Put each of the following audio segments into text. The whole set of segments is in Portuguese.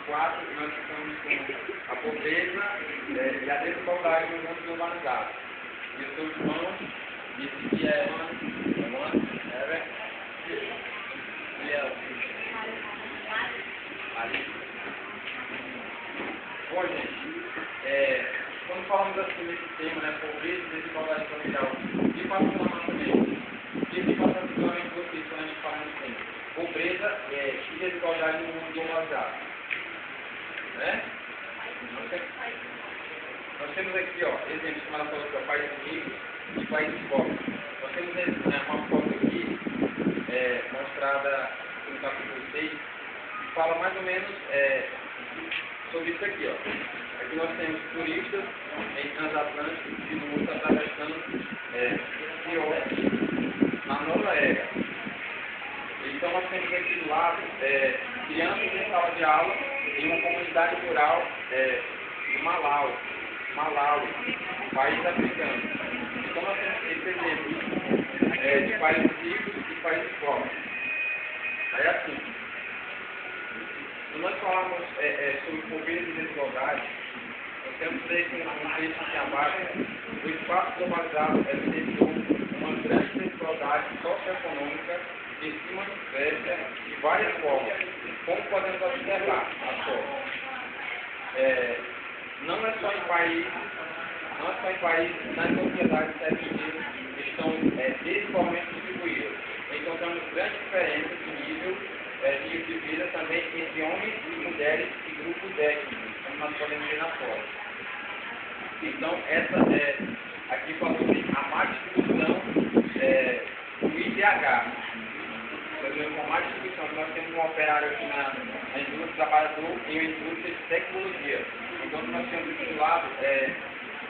4, nós ficamos com a pobreza e a desigualdade no mundo globalizado. E eu sou João, e esse aqui é Mano, e é ali. Bom, gente, quando falamos assim nesse tema, né, pobreza e desigualdade social, e passamos na nossa mente, o que se passa principalmente vocês quando a gente fala nesse tema? Pobreza e desigualdade no mundo globalizado. Né? Nós temos aqui, ó, exemplos como ela falou que é países ricos e países pobres. Nós temos uma foto aqui, mostrada no capítulo 6, que fala mais ou menos sobre isso aqui, ó. Aqui nós temos turistas em transatlânticos e no mundo atravessando na Noruega. Então nós temos aqui do lado crianças em sala de aula em uma comunidade rural do Malawi, país africano. Então nós temos esse exemplo de países ricos e países pobres. Aí assim, quando nós falamos sobre pobreza e desigualdade, nós temos que um texto que abarca o espaço globalizado evidenciou uma grande desigualdade socioeconômica que se manifesta de várias formas, como podemos observar a foto. Não é só em países, nas sociedades certinhas que estão desigualmente distribuídas. Encontramos grandes diferenças de nível de vida também entre homens e mulheres e grupos étnicos, como nós podemos ver na foto. Então, essa aqui falou a má distribuição do IDH. Com má distribuição, nós temos um operário aqui na indústria, trabalhador em uma indústria de tecnologia. Então, nós temos aqui do lado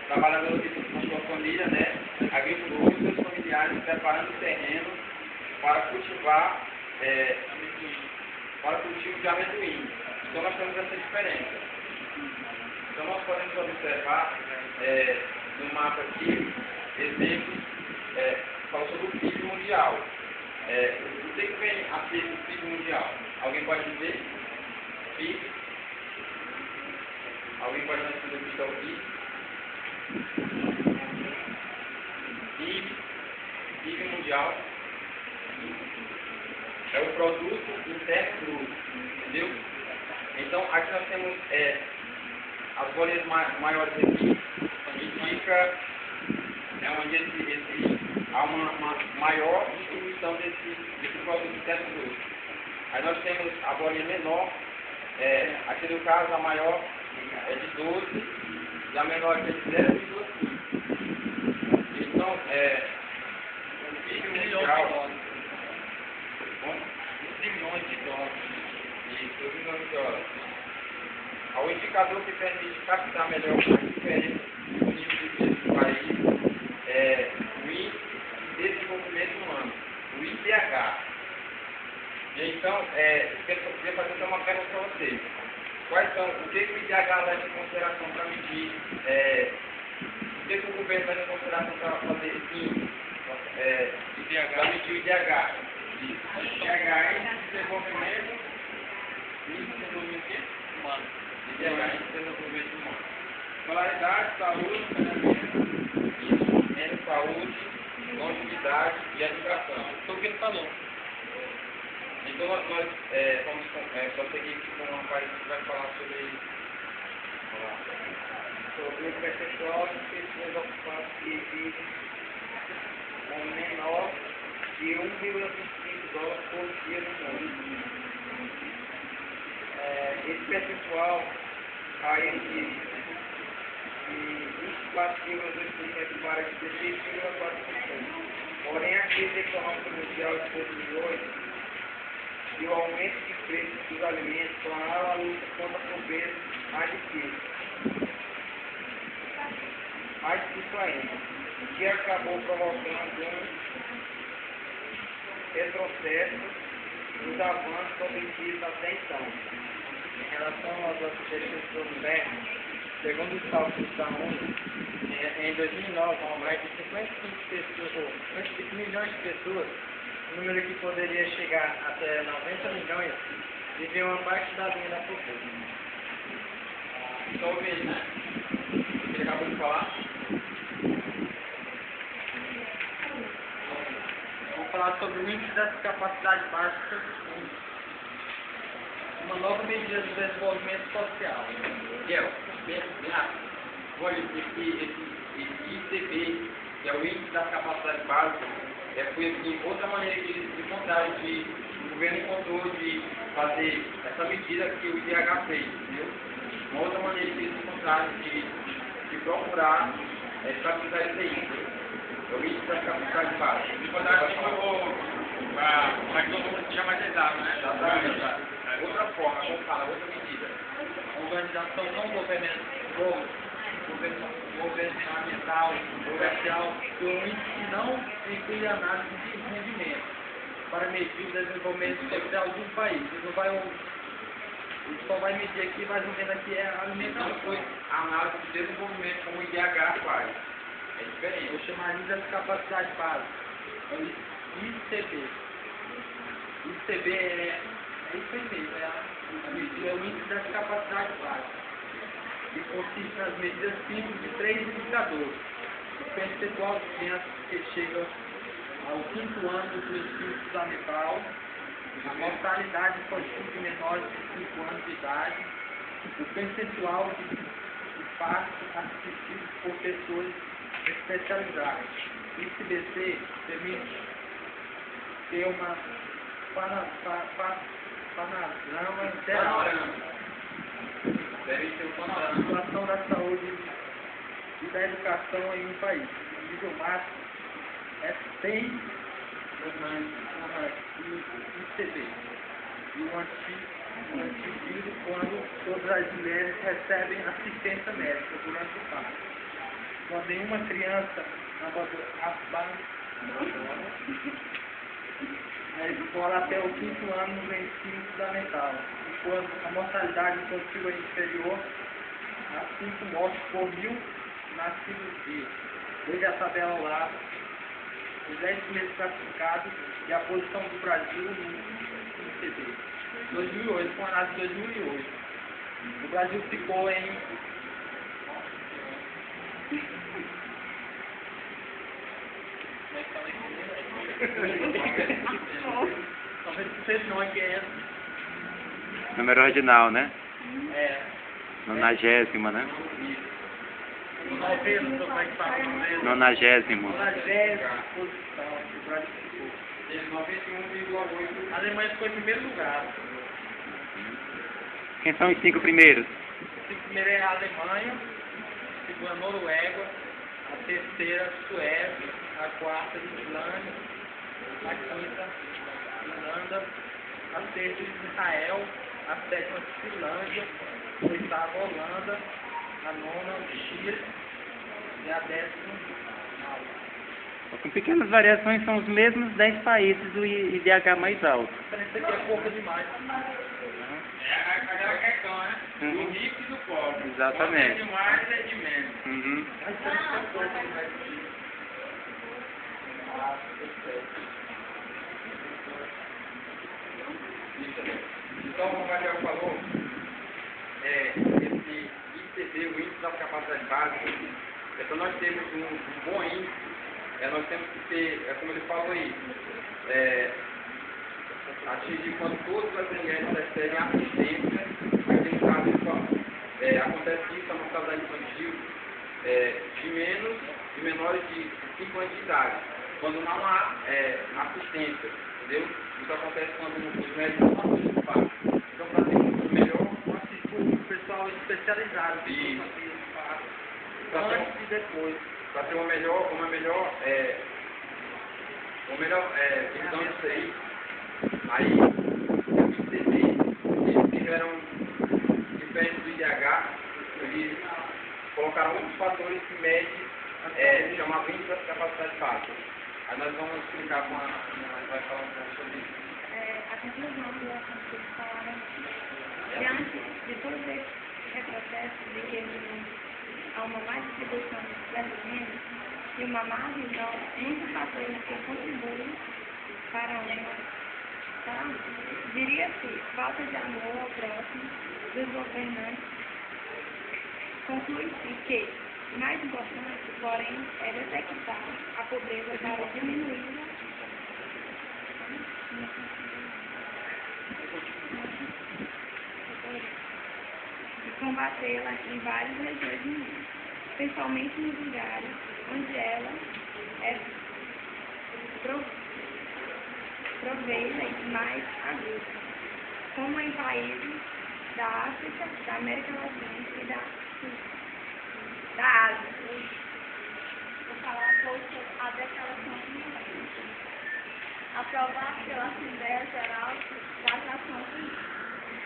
trabalhadores com sua família, né, agricultores e seus familiares preparando o terreno para cultivar para o cultivo de amendoim. Então nós temos essa diferença. Então nós podemos observar no mapa aqui exemplos fala sobre o PIB mundial. O que vem a ser o PIB mundial? Alguém pode dizer? PIB? Alguém pode dizer o que é o PIB? PIB mundial é o produto interno bruto, entendeu? Então aqui nós temos as bolinhas maiores aqui, indica onde há uma maior distribuição desse produto interno bruto. Aí nós temos a bolinha menor, aqui no caso a maior é de 12 e a menor é de 0,5. Então, o PIB mundial... Milhões de dólares. Isso, milhões de dólares. O indicador que permite captar melhor a diferença do nível de vida do país é o Índice de Desenvolvimento Humano, o IDH. E então, eu queria fazer uma pergunta para vocês. O que o IDH leva em consideração para medir? O que o governo leva em consideração para fazer esse índice? Para medir o IDH? IDH é desenvolvimento humano. IDH é desenvolvimento humano. Escolaridade, saúde, saneamento, saúde, longevidade e educação. Foi o que ele falou. Então nós vamos só seguir aqui com uma página que vai falar sobre o percentual de pessoas ocupadas que vivem com menor de 1,25 dólares por dia no mundo. Esse percentual cai de 24,2% para 16,4%. Porém, a crise econômica mundial de 2008 e o aumento de preços dos alimentos tornaram a luta contra a pobreza mais difícil. Mais difícil ainda, o que acabou provocando um retrocesso nos avanços obtidos até então. Em relação aos objetivos do governo, segundo os cálculos da ONU, em 2009, mais de 55 milhões de pessoas, número que poderia chegar até 90 milhões, Viveu uma parte da linha da pobreza. Só ouve aí, né? Ele acabou de falar. Vamos falar sobre o índice das capacidades básicas, uma nova medida do desenvolvimento social. Miguel, bem rápido. Olha, esse ICB, que é o Índice das Capacidades Básicas, foi assim, outra maneira que eles encontraram o governo encontrou de fazer essa medida que o IDH fez, entendeu? Uma outra maneira que eles encontraram de procurar estabilizar isso aí, entendeu? É o Índice das Capacidades Básicas. Para que todo mundo seja mais exato, né? Exatamente. Outra forma, como fala, outra medida. Organização não governamental, social, e um índice que não inclui análise de rendimento para medir o desenvolvimento social de um país. Ele só vai medir aqui, mais ou menos aqui, é a Não alimentação. foi a análise de desenvolvimento como o IDH faz. É diferente. Eu chamaria das capacidades básicas. É o ICB. ICB é isso aí mesmo, é o índice das capacidades básicas. Que consiste nas medidas simples de 3 indicadores. O percentual de crianças que chegam ao 5º ano do ensino fundamental, a mortalidade infantil de menores de 5 anos de idade, o percentual de partos assistidos por pessoas especializadas. O ICBC permite ter uma panorama geral Deve ser o da panorama. situação da saúde e da educação em um país. O nível máximo é 100 ICB. E o antivírico quando todas as mulheres recebem assistência médica durante o parto. Quando nenhuma criança abandona a escola até o 5º ano no ensino fundamental. E quando a mortalidade infantil é inferior a 5 mortes por 1000 nascidos dia. Veja a tabela ao lado, os 10 primeiros classificados e a posição do Brasil no ICB. 2008, com a análise de 2008. O Brasil ficou em... Talvez não, que é... Número ordinal, né? É... 90ª, né? 90, como é que fala? 90º. 90ª posição que o Brasil ficou. Teve 91,8%. A Alemanha ficou em primeiro lugar. Quem são os 5 primeiros? O primeiro é a Alemanha, a segunda Noruega, a terceira Suécia, a quarta Islândia, a quinta Irlanda, a sexta Israel, a sétima Finlândia, a oitava Holanda, a nona Chile e a 10ª Malta. Com pequenas variações, são os mesmos 10 países do IDH mais alto. A diferença aqui é pouca demais. É aquela questão, né? Uhum. Do rico e do pobre. Exatamente. É de mais, é de menos. Uhum. A diferença é pouca demais. Então, como o Gabriel falou, esse ICB, o Índice das Capacidades Básicas, para nós termos um bom índice, nós temos que ter, como ele falou aí, atingir quando todas as mulheres recebem assistência, aqui no caso ele fala, acontece isso, a mortalidade infantil, de menores de 5 anos de idade, quando não há assistência, entendeu? Isso acontece quando os médicos não assistem o parto. Então, para ter um melhor, O pessoal especializado que Isso. fazia o parto antes e depois. para ter uma melhor visão disso aí, o ICB, eles tiveram, diferente do IDH, eles colocaram outros fatores que medem, chamado índice das capacidades básicas. Aí nós vamos explicar com a vai falar um pouco sobre isso. A conclusão do assunto que eles falaram, diante de todo esse retrocesso de que há uma má distribuição das rendas e uma má visão entre os fatores que contribuem para tá? Diria-se falta de amor ao próximo dos governantes. Conclui-se que, mais importante, porém, é detectar a pobreza para diminuí-la e combatê-la em várias regiões do mundo, principalmente nos lugares onde ela é proveita e mais aguda, como em países da África, da América Latina e da Ásia. Vou falar um pouco sobre a Declaração do Milênio, aprovada pela Assembleia Geral das Nações Unidas,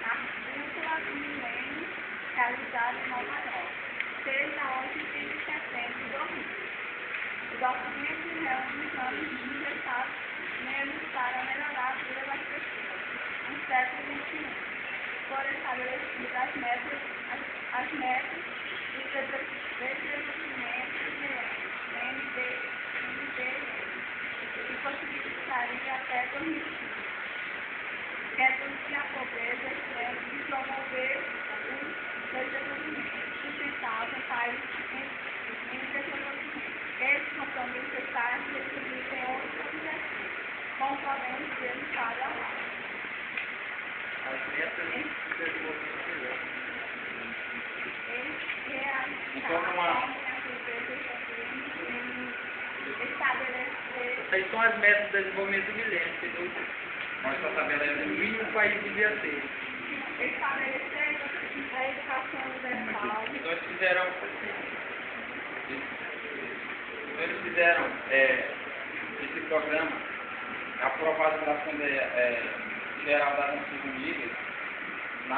a cúpula do Milênio, realizada em Nova York, desde a 11 de setembro de 2000. O documento reúne planos dos Estados-membros para melhorar a vida das pessoas no século XXI, por estabelecer as metas do desenvolvimento MDG que possibilitaria até 2015 reduzir a pobreza extrema e promover o desenvolvimento sustentável em países em desenvolvimento. Esse compromisso está definido em outros objetivos, como podemos ver no quadro abaixo. As metas do desenvolvimento. Essas são as metas do desenvolvimento do milênio, entendeu? Nós só estabelecemos No mínimo o país devia ter. Estabelecer a educação universal. Então eles fizeram esse programa aprovado pela Assembleia Geral das Nações Unidas na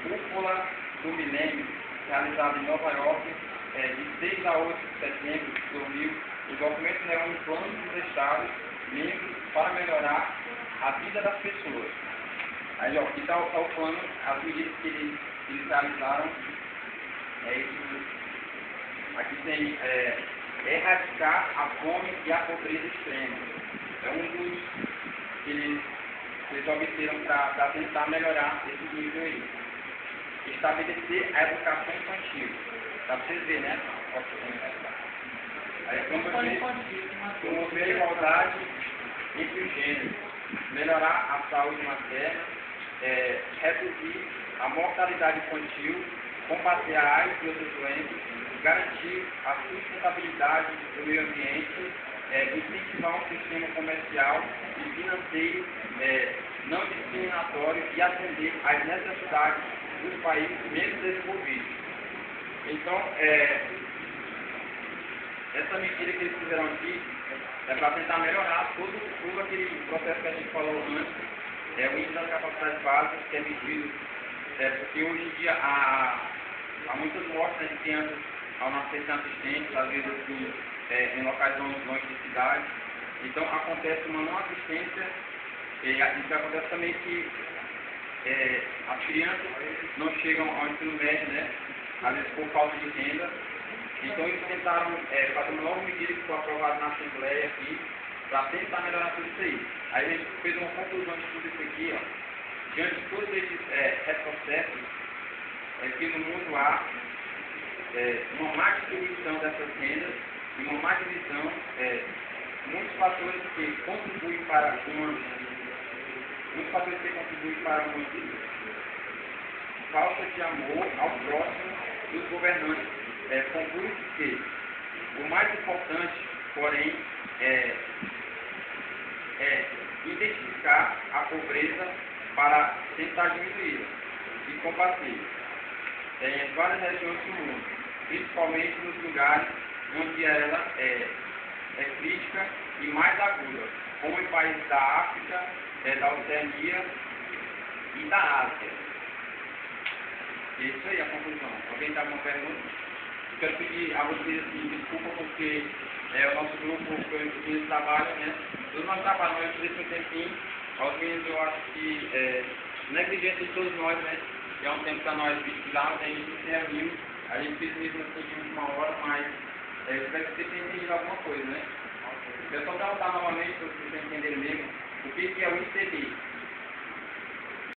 cúpula do milênio, realizada em Nova York, de 6 a 8 de setembro de 2000. O documento reúne planos dos Estados membros para melhorar a vida das pessoas. Aí, ó, aqui está o plano, as medidas que eles realizaram. Aqui tem erradicar a fome e a pobreza extrema. É um dos que eles obteram para tentar melhorar esse nível aí. Estabelecer a educação infantil. Para vocês verem, né? Aí, promover a igualdade entre os gêneros. Melhorar a saúde materna. Reduzir a mortalidade infantil. Combater a AIDS e outras doenças. Garantir a sustentabilidade do meio ambiente. Incentivar um sistema comercial e financeiro não discriminatório e atender às necessidades dos países menos desenvolvidos. Então, essa medida que eles fizeram aqui é para tentar melhorar todo aquele processo que a gente falou antes, o índice das capacidades básicas, que é medido, porque hoje em dia há muitas mortes, né, de crianças ao nascer sem assistência, às vezes assim, em locais longe de cidade. Então acontece uma não assistência, e acontece também que as crianças não chegam ao ensino médio, né? Às vezes por falta de renda. Então eles tentaram fazer uma nova medida que foi aprovada na Assembleia aqui, para tentar melhorar tudo isso aí. Aí a gente fez uma conclusão de tudo isso aqui, ó. Diante de todos esses retrocessos, que no mundo há uma má distribuição dessas rendas e uma má divisão, muitos fatores que contribuem para uma falta de amor ao próximo dos governantes. Conclui-se que o mais importante, porém, é identificar a pobreza para tentar diminuí-la e combater em várias regiões do mundo, principalmente nos lugares onde ela é crítica e mais aguda, como em países da África, da Oceania e da Ásia. Isso aí é a conclusão. Alguém tem alguma pergunta? Quero pedir a vocês assim, desculpa porque o nosso grupo, os meninos trabalham, né? Todos nós trabalhamos, eu tirei um tempinho. Aos meninos eu acho que negligência de todos nós, né? Que é um tempo para nós vigilarmos, a gente se reuniu, a gente fez mesmo assim de última hora, mas eu espero que vocês tenham entendido alguma coisa, né? Eu só perguntar novamente para vocês entenderem mesmo. O que é o ICB?